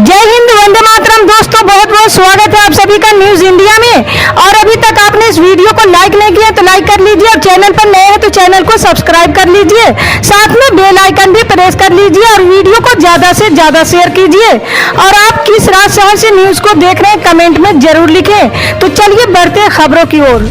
जय हिंद, वंदे मातरम। दोस्तों बहुत बहुत स्वागत है आप सभी का न्यूज इंडिया में। और अभी तक आपने इस वीडियो को लाइक नहीं किया तो लाइक कर लीजिए, और चैनल पर नए हैं तो चैनल को सब्सक्राइब कर लीजिए, साथ में बेल आइकन भी प्रेस कर लीजिए और वीडियो को ज्यादा से ज्यादा शेयर कीजिए। और आप किस राज्य शहर से न्यूज को देख रहे हैं कमेंट में जरूर लिखें। तो चलिए बढ़ते हैं खबरों की ओर।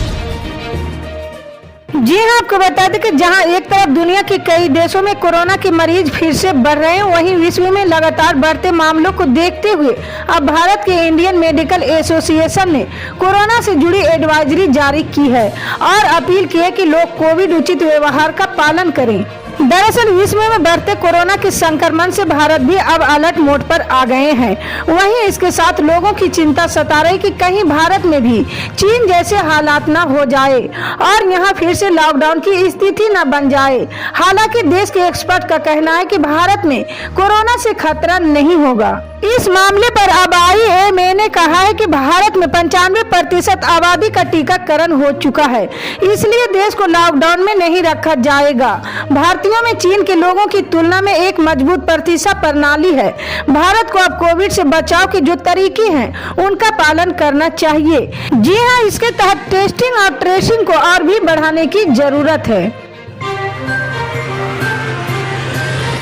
जी हाँ, आपको बता दें कि जहां एक तरफ दुनिया के कई देशों में कोरोना के मरीज फिर से बढ़ रहे हैं, वहीं विश्व में लगातार बढ़ते मामलों को देखते हुए अब भारत के इंडियन मेडिकल एसोसिएशन ने कोरोना से जुड़ी एडवाइजरी जारी की है और अपील की है कि लोग कोविड उचित व्यवहार का पालन करें। दरअसल विश्व में बढ़ते कोरोना के संक्रमण से भारत भी अब अलर्ट मोड पर आ गए हैं। वहीं इसके साथ लोगों की चिंता सता रही कि कहीं भारत में भी चीन जैसे हालात न हो जाए और यहां फिर से लॉकडाउन की स्थिति न बन जाए। हालांकि देश के एक्सपर्ट का कहना है कि भारत में कोरोना से खतरा नहीं होगा। इस मामले पर अब IAMA ने कहा है कि भारत में 95% आबादी का टीकाकरण हो चुका है, इसलिए देश को लॉकडाउन में नहीं रखा जाएगा। भारतीयों में चीन के लोगों की तुलना में एक मजबूत प्रतिरक्षा प्रणाली है। भारत को अब कोविड से बचाव के जो तरीके हैं उनका पालन करना चाहिए। जी हाँ, इसके तहत टेस्टिंग और ट्रेसिंग को और भी बढ़ाने की जरूरत है।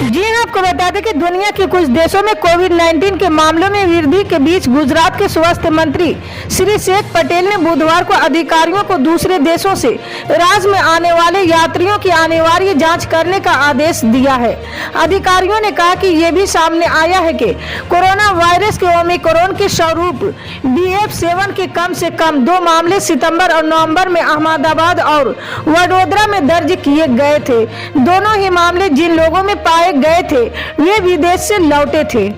जी हाँ, आपको बता दें कि दुनिया के कुछ देशों में कोविड-19 के मामलों में वृद्धि के बीच गुजरात के स्वास्थ्य मंत्री श्री शेख पटेल ने बुधवार को अधिकारियों को दूसरे देशों से राज्य में आने वाले यात्रियों की अनिवार्य जांच करने का आदेश दिया है। अधिकारियों ने कहा कि ये भी सामने आया है कि कोरोना वायरस के ओमिक्रॉन के स्वरूप BF7 के कम से कम 2 मामले सितंबर और नवंबर में अहमदाबाद और वडोदरा में दर्ज किए गए थे। दोनों ही मामले जिन लोगों में पाए गए थे वे विदेश से लौटे थे।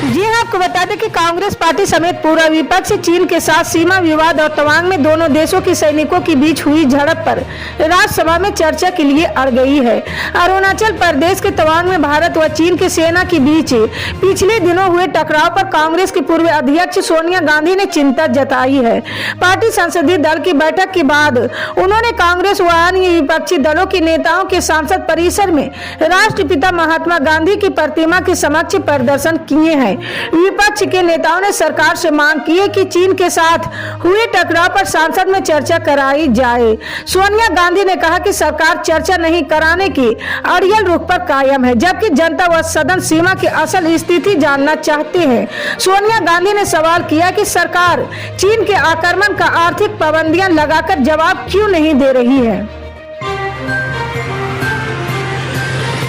जी हाँ, आपको बता दें कि कांग्रेस पार्टी समेत पूरा विपक्ष चीन के साथ सीमा विवाद और तवांग में दोनों देशों के सैनिकों के बीच हुई झड़प पर राज्यसभा में चर्चा के लिए अड़ गई है। अरुणाचल प्रदेश के तवांग में भारत व चीन की सेना के बीच पिछले दिनों हुए टकराव पर कांग्रेस की पूर्व अध्यक्ष सोनिया गांधी ने चिंता जताई है। पार्टी संसदीय दल की बैठक के बाद उन्होंने कांग्रेस व अन्य विपक्षी दलों के नेताओं के संसद परिसर में राष्ट्रपिता महात्मा गांधी की प्रतिमा के समक्ष प्रदर्शन किए हैं। विपक्ष के नेताओं ने सरकार से मांग की है कि चीन के साथ हुए टकराव पर संसद में चर्चा कराई जाए। सोनिया गांधी ने कहा कि सरकार चर्चा नहीं कराने की अड़ियल रुख पर कायम है, जबकि जनता व सदन सीमा की असल स्थिति जानना चाहते हैं। सोनिया गांधी ने सवाल किया कि सरकार चीन के आक्रमण का आर्थिक पाबंदियां लगाकर जवाब क्यों नहीं दे रही है।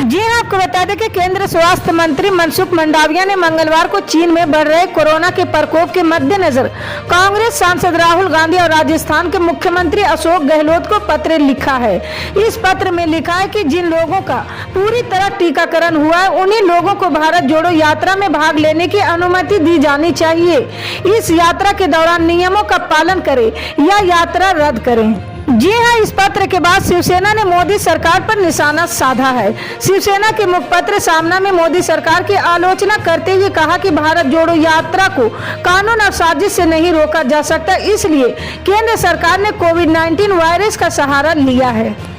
जी हाँ, आपको बता दें कि केंद्र स्वास्थ्य मंत्री मनसुख मंडाविया ने मंगलवार को चीन में बढ़ रहे कोरोना के प्रकोप के मद्देनजर कांग्रेस सांसद राहुल गांधी और राजस्थान के मुख्यमंत्री अशोक गहलोत को पत्र लिखा है। इस पत्र में लिखा है कि जिन लोगों का पूरी तरह टीकाकरण हुआ है उन्हीं लोगों को भारत जोड़ो यात्रा में भाग लेने की अनुमति दी जानी चाहिए। इस यात्रा के दौरान नियमों का पालन करें या यात्रा रद्द करें। जी हाँ, इस पत्र के बाद शिवसेना ने मोदी सरकार पर निशाना साधा है। शिवसेना के मुखपत्र सामना में मोदी सरकार की आलोचना करते हुए कहा कि भारत जोड़ो यात्रा को कानून और साजिश से नहीं रोका जा सकता, इसलिए केंद्र सरकार ने कोविड-19 वायरस का सहारा लिया है।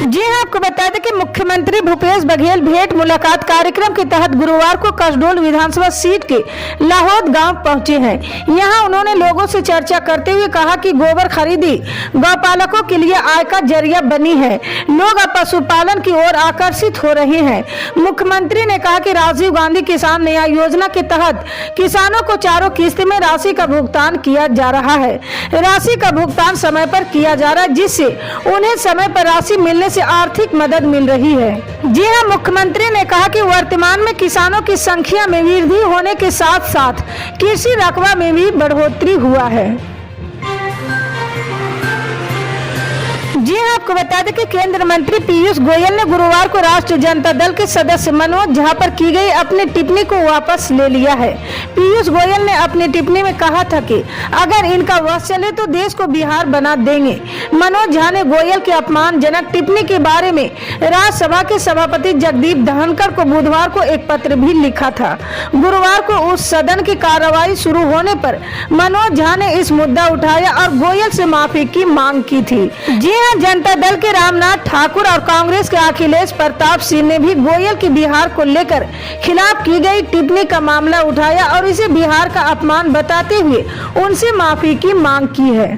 जी हाँ, आपको बता दें कि मुख्यमंत्री भूपेश बघेल भेंट मुलाकात कार्यक्रम के तहत गुरुवार को कसडोल विधानसभा सीट के लाहौद गांव पहुंचे हैं। यहां उन्होंने लोगों से चर्चा करते हुए कहा कि गोबर खरीदी गौपालकों के लिए आय का जरिया बनी है। लोग अब पशुपालन की ओर आकर्षित हो रहे हैं। मुख्यमंत्री ने कहा कि राजीव गांधी किसान न्याय योजना के तहत किसानों को 4 किस्त में राशि का भुगतान किया जा रहा है। राशि का भुगतान समय पर किया जा रहा है, जिससे उन्हें समय पर राशि मिलने से आर्थिक मदद मिल रही है। जी हां, मुख्यमंत्री ने कहा कि वर्तमान में किसानों की संख्या में वृद्धि होने के साथ साथ कृषि रकबा में भी बढ़ोतरी हुआ है। जी हाँ, आपको बता दें कि केंद्रीय मंत्री पीयूष गोयल ने गुरुवार को राष्ट्रीय जनता दल के सदस्य मनोज झा पर की गई अपनी टिप्पणी को वापस ले लिया है। पीयूष गोयल ने अपनी टिप्पणी में कहा था कि अगर इनका वश चले तो देश को बिहार बना देंगे। मनोज झा ने गोयल की अपमानजनक टिप्पणी के बारे में राज्यसभा के सभापति जगदीप धनखड़ को बुधवार को एक पत्र भी लिखा था। गुरुवार को उस सदन की कार्रवाई शुरू होने पर मनोज झा ने इस मुद्दा उठाया और गोयल से माफी की मांग की थी। जी हाँ, जनता जनता दल के रामनाथ ठाकुर और कांग्रेस के अखिलेश प्रताप सिंह ने भी गोयल की बिहार को लेकर खिलाफ की गई टिप्पणी का मामला उठाया और इसे बिहार का अपमान बताते हुए उनसे माफी की मांग की है।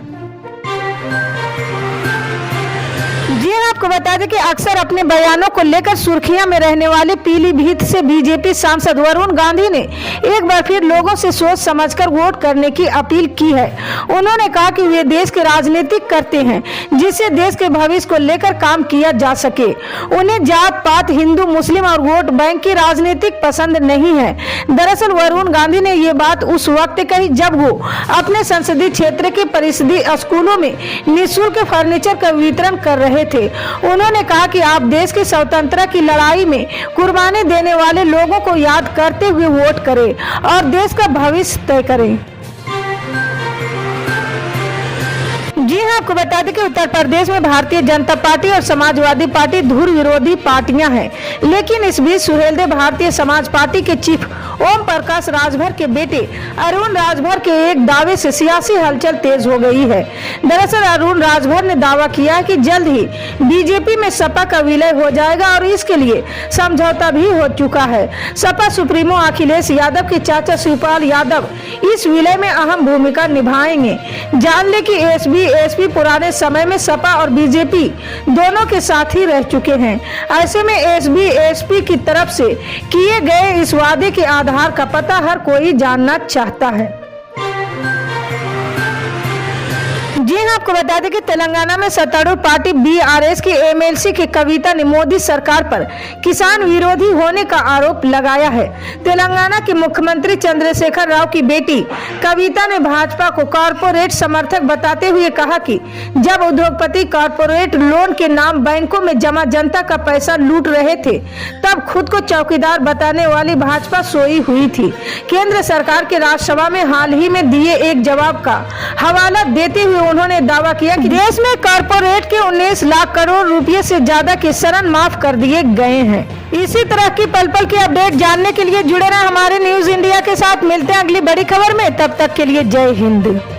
जी आपको बता दें कि अक्सर अपने बयानों को लेकर सुर्खियां में रहने वाले पीलीभीत से बीजेपी सांसद वरुण गांधी ने एक बार फिर लोगों से सोच समझकर वोट करने की अपील की है। उन्होंने कहा कि वे देश की राजनीति करते हैं जिससे देश के भविष्य को लेकर काम किया जा सके। उन्हें जात पात, हिंदू मुस्लिम और वोट बैंक की राजनीति पसंद नहीं है। दरअसल वरुण गांधी ने ये बात उस वक्त कही जब वो अपने संसदीय क्षेत्र के परिषदीय स्कूलों में निःशुल्क फर्नीचर का वितरण कर रहे थे। उन्होंने कहा कि आप देश की स्वतंत्रता की लड़ाई में कुर्बानी देने वाले लोगों को याद करते हुए वोट करें और देश का भविष्य तय करें। जी हाँ, आपको बता दें कि उत्तर प्रदेश में भारतीय जनता पार्टी और समाजवादी पार्टी धुर विरोधी पार्टियां हैं, लेकिन इस बीच सुहेलदेव भारतीय समाज पार्टी के चीफ ओम प्रकाश राजभर के बेटे अरुण राजभर के एक दावे से सियासी हलचल तेज हो गई है। दरअसल अरुण राजभर ने दावा किया कि जल्द ही बीजेपी में सपा का विलय हो जाएगा और इसके लिए समझौता भी हो चुका है। सपा सुप्रीमो अखिलेश यादव के चाचा शिवपाल यादव इस विलय में अहम भूमिका निभाएंगे। जान ले कि एसपी पुराने समय में सपा और बीजेपी दोनों के साथ ही रह चुके हैं। ऐसे में एसपी की तरफ से किए गए इस वादे के आधार का पता हर कोई जानना चाहता है। जी हाँ, आपको बता दें कि तेलंगाना में सत्तारूढ़ पार्टी बीआरएस की एमएलसी की कविता ने मोदी सरकार पर किसान विरोधी होने का आरोप लगाया है। तेलंगाना के मुख्यमंत्री चंद्रशेखर राव की बेटी कविता ने भाजपा को कॉरपोरेट समर्थक बताते हुए कहा कि जब उद्योगपति कॉरपोरेट लोन के नाम बैंकों में जमा जनता का पैसा लूट रहे थे तब खुद को चौकीदार बताने वाली भाजपा सोई हुई थी। केंद्र सरकार के राज्यसभा में हाल ही में दिए एक जवाब का हवाला देते हुए उन्होंने दावा किया कि देश में कॉरपोरेट के 19 लाख करोड़ रुपए से ज्यादा के ऋण माफ कर दिए गए हैं। इसी तरह की पल पल की अपडेट जानने के लिए जुड़े रहें हमारे न्यूज इंडिया के साथ। मिलते हैं अगली बड़ी खबर में, तब तक के लिए जय हिंद।